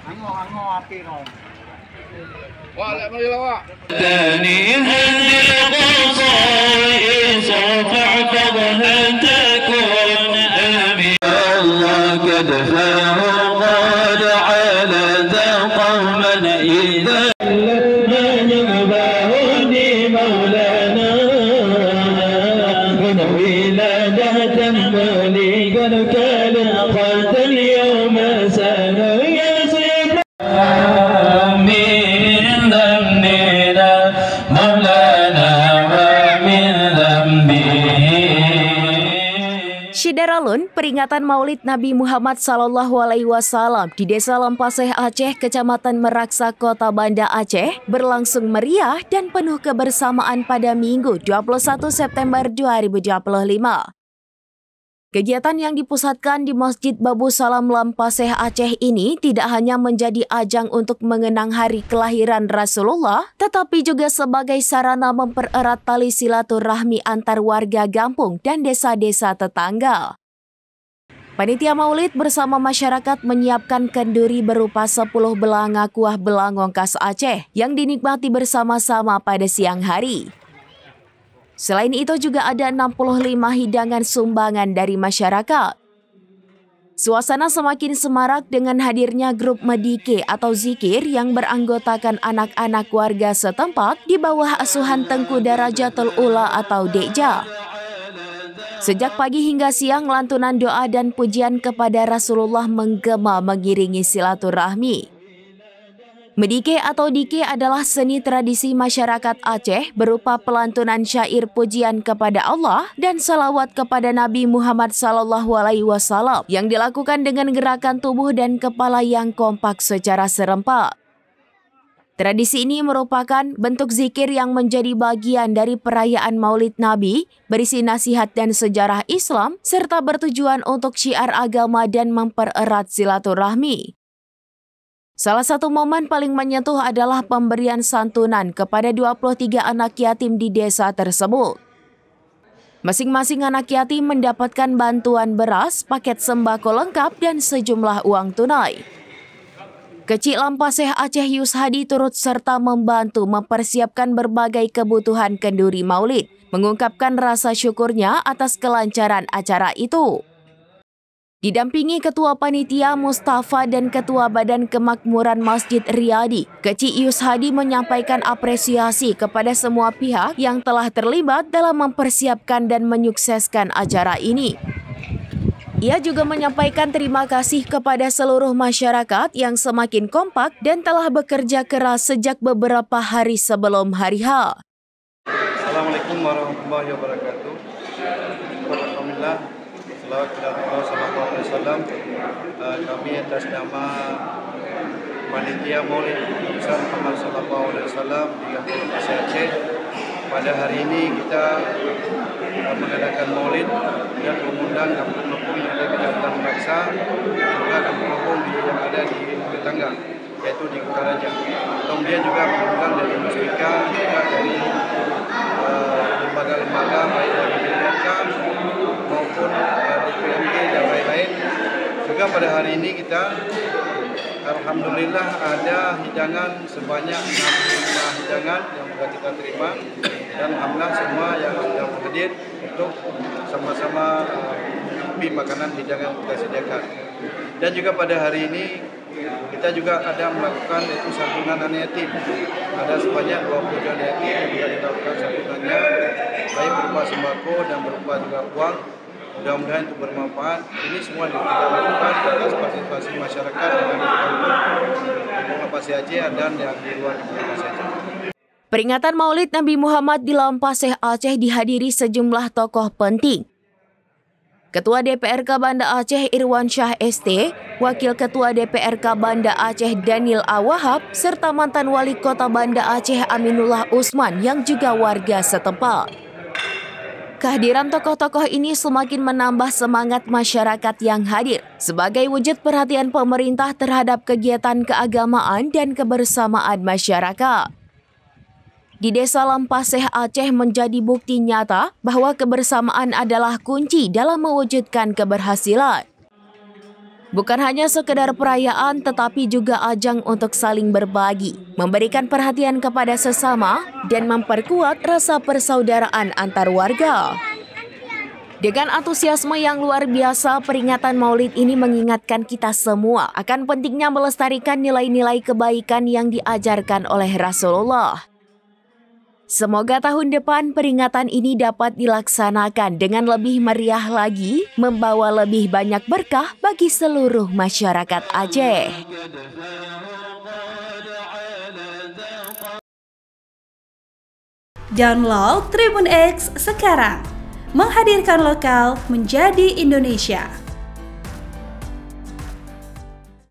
Ango api no. Wah, lek mari lawak. Syideralun, peringatan Maulid Nabi Muhammad SAW di Desa Lampaseh Aceh, Kecamatan Meraksa, Kota Banda Aceh berlangsung meriah dan penuh kebersamaan pada Minggu 21 September 2025. Kegiatan yang dipusatkan di Masjid Babu Salam Lampaseh Aceh ini tidak hanya menjadi ajang untuk mengenang hari kelahiran Rasulullah, tetapi juga sebagai sarana mempererat tali silaturahmi antar warga kampung dan desa-desa tetangga. Panitia Maulid bersama masyarakat menyiapkan kenduri berupa 10 belanga kuah belangong khas Aceh yang dinikmati bersama-sama pada siang hari. Selain itu juga ada 65 hidangan sumbangan dari masyarakat. Suasana semakin semarak dengan hadirnya grup medike atau zikir yang beranggotakan anak-anak warga setempat di bawah asuhan Tengku Darajatul Ula atau Dekja. Sejak pagi hingga siang, lantunan doa dan pujian kepada Rasulullah menggema mengiringi silaturahmi. Medike atau dike adalah seni tradisi masyarakat Aceh berupa pelantunan syair pujian kepada Allah dan salawat kepada Nabi Muhammad SAW yang dilakukan dengan gerakan tubuh dan kepala yang kompak secara serempak. Tradisi ini merupakan bentuk zikir yang menjadi bagian dari perayaan Maulid Nabi, berisi nasihat dan sejarah Islam, serta bertujuan untuk syiar agama dan mempererat silaturahmi. Salah satu momen paling menyentuh adalah pemberian santunan kepada 23 anak yatim di desa tersebut. Masing-masing anak yatim mendapatkan bantuan beras, paket sembako lengkap, dan sejumlah uang tunai. Kecil Lampaseh Aceh Yushadi turut serta membantu mempersiapkan berbagai kebutuhan kenduri Maulid, mengungkapkan rasa syukurnya atas kelancaran acara itu. Didampingi Ketua Panitia Mustafa dan Ketua Badan Kemakmuran Masjid Riyadi, Kecik Yushadi menyampaikan apresiasi kepada semua pihak yang telah terlibat dalam mempersiapkan dan menyukseskan acara ini. Ia juga menyampaikan terima kasih kepada seluruh masyarakat yang semakin kompak dan telah bekerja keras sejak beberapa hari sebelum hari H. Assalamualaikum warahmatullahi wabarakatuh. Alhamdulillah. Wasallam. Kami atas nama Panitia Maulid Besar Muhammad SAW di Kabupaten Aceh, pada hari ini kita mengadakan Maulid dan mengundang kampung-kampung yang ada di Kecamatan Meraksa dan juga kampung-kampung yang ada di tetangga, yaitu di Kutaraja. Kemudian juga mengundang dari Musbika, juga dari lembaga-lembaga baik dari BPK maupun DPMG dan lain-lain. Juga pada hari ini kita alhamdulillah ada hidangan sebanyak 65 hidangan yang sudah kita terima, dan alhamdulillah semua yang sudah hadir untuk sama-sama mencicipi makanan hidangan yang kita sediakan. Dan juga pada hari ini kita juga ada melakukan itu santunan anak yatim. Ada sebanyak 20 anak yatim yang juga dilakukan santunannya, baik berupa sembako dan berupa juga uang. Mudah-mudahan itu bermanfaat. Ini semua kita lakukan atas partisipasi masyarakat yang ada di kampung Lampaseh Aceh dan yang di luar Lampaseh Aceh. Peringatan Maulid Nabi Muhammad di Lampaseh Aceh dihadiri sejumlah tokoh penting. Ketua DPRK Banda Aceh Irwan Syah ST, Wakil Ketua DPRK Banda Aceh Daniel Awahab, serta mantan Wali Kota Banda Aceh Aminullah Usman yang juga warga setempat. Kehadiran tokoh-tokoh ini semakin menambah semangat masyarakat yang hadir sebagai wujud perhatian pemerintah terhadap kegiatan keagamaan dan kebersamaan masyarakat. Di Desa Lampaseh Aceh menjadi bukti nyata bahwa kebersamaan adalah kunci dalam mewujudkan keberhasilan. Bukan hanya sekedar perayaan, tetapi juga ajang untuk saling berbagi, memberikan perhatian kepada sesama, dan memperkuat rasa persaudaraan antar warga. Dengan antusiasme yang luar biasa, peringatan Maulid ini mengingatkan kita semua akan pentingnya melestarikan nilai-nilai kebaikan yang diajarkan oleh Rasulullah. Semoga tahun depan peringatan ini dapat dilaksanakan dengan lebih meriah lagi, membawa lebih banyak berkah bagi seluruh masyarakat Aceh. Download Tribun X sekarang, menghadirkan lokal menjadi Indonesia.